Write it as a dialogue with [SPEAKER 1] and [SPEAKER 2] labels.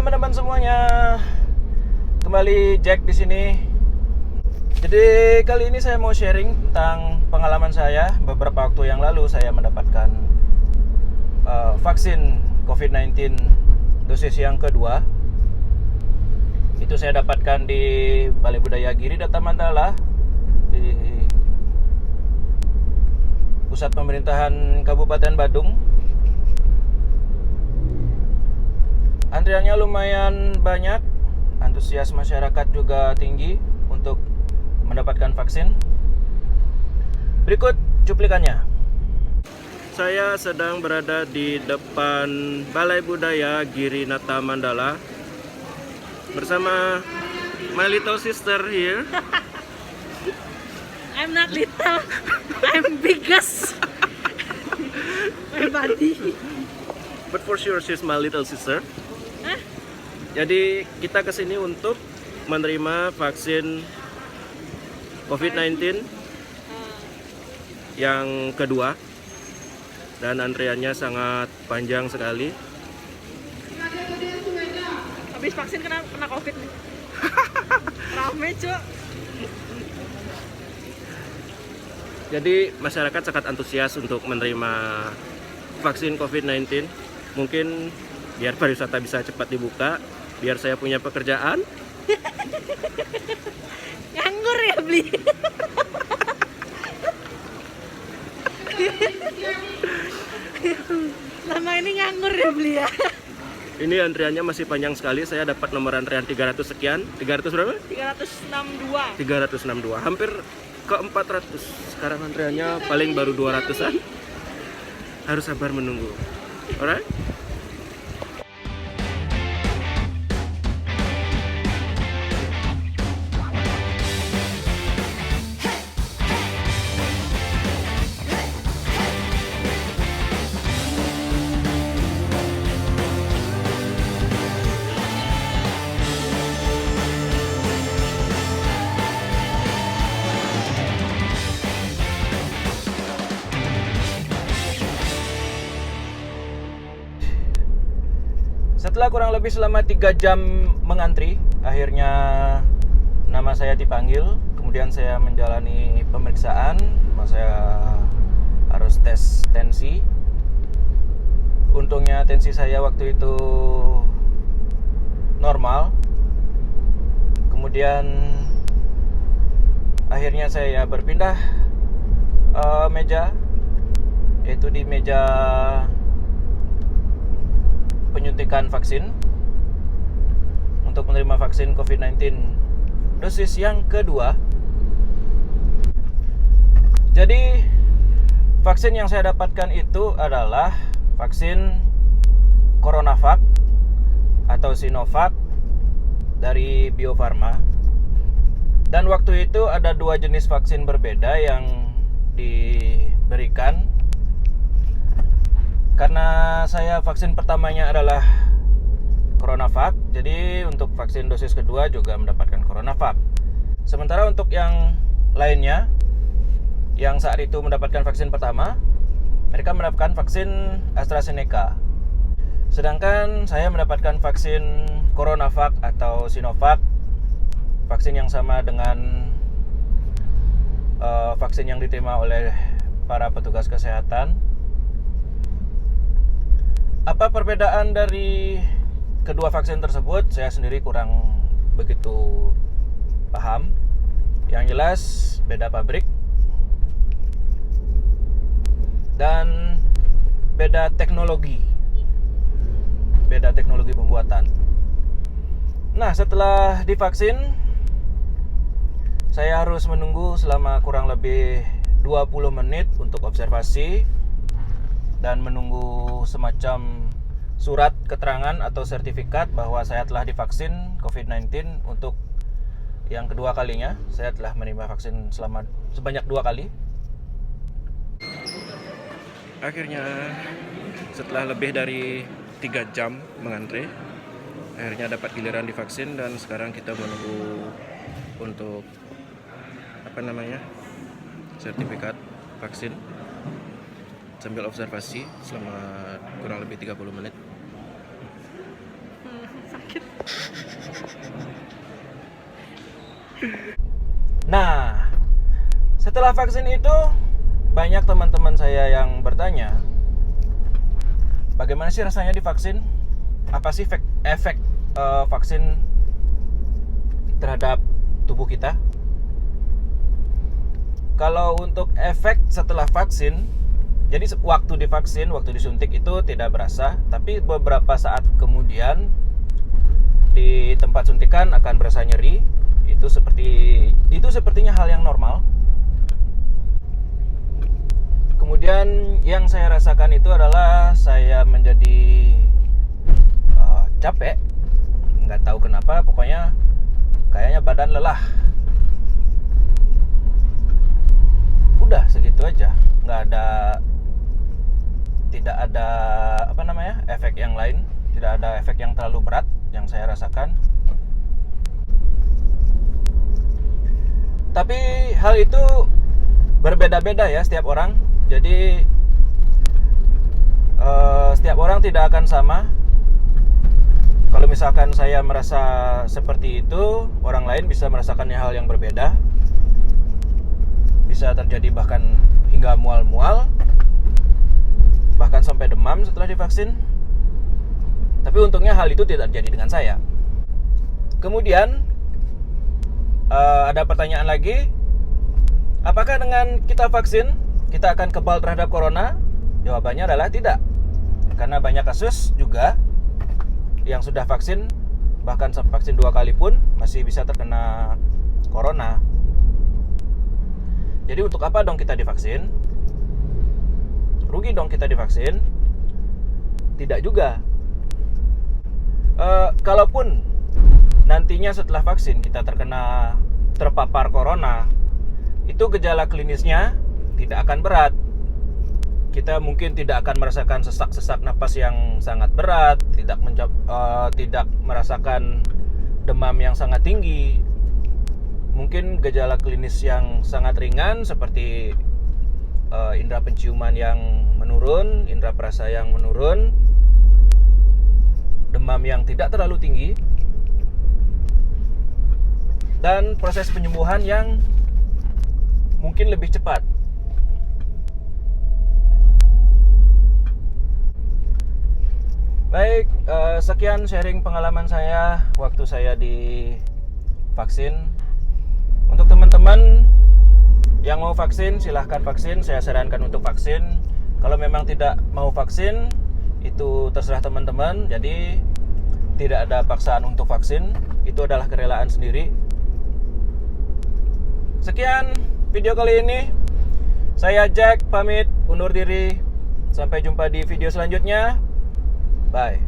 [SPEAKER 1] teman-teman semuanya, kembali Jack di sini. Jadi kali ini saya mau sharing tentang pengalaman saya. Beberapa waktu yang lalu saya mendapatkan vaksin COVID-19 dosis yang kedua. Itu saya dapatkan di Balai Budaya Giri Data Mandala, di pusat pemerintahan Kabupaten Badung. Antriannya lumayan banyak, antusias masyarakat juga tinggi untuk mendapatkan vaksin. Berikut cuplikannya. Saya sedang berada di depan Balai Budaya Giri Data Mandala bersama my little sister here.
[SPEAKER 2] I'm not little, I'm biggest. My body.
[SPEAKER 1] But for sure she's my little sister.
[SPEAKER 2] Hah?
[SPEAKER 1] Jadi kita kesini untuk menerima vaksin COVID-19 yang kedua, dan antriannya sangat panjang sekali.
[SPEAKER 2] Habis vaksin kena COVID nih. Rame cuk.
[SPEAKER 1] Jadi masyarakat sangat antusias untuk menerima vaksin COVID-19. Mungkin biar pariwisata bisa cepat dibuka, biar saya punya pekerjaan.
[SPEAKER 2] Nganggur ya beli. Lama ini nganggur ya beli ya.
[SPEAKER 1] Ini antriannya masih panjang sekali. Saya dapat nomor antrian 300 sekian. 300 berapa?
[SPEAKER 2] 362.
[SPEAKER 1] 362. Hampir ke 400. Sekarang antriannya paling baru 200-an. Harus sabar menunggu. Alright? Setelah kurang lebih selama 3 jam mengantri, akhirnya nama saya dipanggil. Kemudian saya menjalani pemeriksaan. Saya harus tes tensi. Untungnya tensi saya waktu itu normal. Kemudian akhirnya saya berpindah meja, yaitu di meja penyuntikan vaksin untuk menerima vaksin COVID-19 dosis yang kedua. Jadi vaksin yang saya dapatkan itu adalah vaksin CoronaVac atau Sinovac dari Bio Farma. Dan waktu itu ada 2 jenis vaksin berbeda yang diberikan. Karena saya vaksin pertamanya adalah CoronaVac, jadi untuk vaksin dosis kedua juga mendapatkan CoronaVac. Sementara untuk yang lainnya, yang saat itu mendapatkan vaksin pertama, mereka mendapatkan vaksin AstraZeneca. Sedangkan saya mendapatkan vaksin CoronaVac atau Sinovac, vaksin yang sama dengan vaksin yang diterima oleh para petugas kesehatan. Apa perbedaan dari kedua vaksin tersebut? Saya sendiri kurang begitu paham. Yang jelas beda pabrik dan beda teknologi pembuatan. Nah, setelah divaksin, saya harus menunggu selama kurang lebih 20 menit untuk observasi dan menunggu semacam surat keterangan atau sertifikat bahwa saya telah divaksin COVID-19 untuk yang kedua kalinya. Saya telah menerima vaksin sebanyak 2 kali. Akhirnya setelah lebih dari 3 jam mengantri, akhirnya dapat giliran divaksin, dan sekarang kita menunggu untuk sertifikat vaksin sambil observasi selama kurang lebih 30 menit.
[SPEAKER 2] Sakit.
[SPEAKER 1] Nah, setelah vaksin itu banyak teman-teman saya yang bertanya, bagaimana sih rasanya divaksin? Apa sih efek vaksin terhadap tubuh kita? Kalau untuk efek setelah vaksin, jadi waktu divaksin, waktu disuntik itu tidak berasa, tapi beberapa saat kemudian di tempat suntikan akan berasa nyeri. Itu sepertinya hal yang normal. Kemudian yang saya rasakan itu adalah saya menjadi capek, nggak tahu kenapa, pokoknya kayaknya badan lelah. Udah segitu aja, tidak ada efek yang lain, tidak ada efek yang terlalu berat yang saya rasakan. Tapi hal itu berbeda-beda ya setiap orang. Jadi setiap orang tidak akan sama. Kalau misalkan saya merasa seperti itu, orang lain bisa merasakannya hal yang berbeda. Bisa terjadi bahkan hingga mual-mual, bahkan sampai demam setelah divaksin. Tapi untungnya hal itu tidak terjadi dengan saya. Kemudian ada pertanyaan lagi, apakah dengan kita vaksin kita akan kebal terhadap corona? Jawabannya adalah tidak, karena banyak kasus juga yang sudah vaksin, bahkan vaksin 2 kali pun masih bisa terkena corona. Jadi untuk apa dong kita divaksin? Rugi dong kita divaksin? Tidak juga. Kalaupun nantinya setelah vaksin kita terpapar corona, itu gejala klinisnya tidak akan berat. Kita mungkin tidak akan merasakan sesak-sesak napas yang sangat berat, tidak merasakan demam yang sangat tinggi. Mungkin gejala klinis yang sangat ringan seperti indera penciuman yang menurun, indera perasa yang menurun, demam yang tidak terlalu tinggi, dan proses penyembuhan yang mungkin lebih cepat. Baik, sekian sharing pengalaman saya waktu saya divaksin. Untuk teman-teman yang mau vaksin, silahkan vaksin. Saya sarankan untuk vaksin. Kalau memang tidak mau vaksin, itu terserah teman-teman. Jadi tidak ada paksaan untuk vaksin. Itu adalah kerelaan sendiri. Sekian video kali ini. Saya Jack pamit undur diri. Sampai jumpa di video selanjutnya. Bye.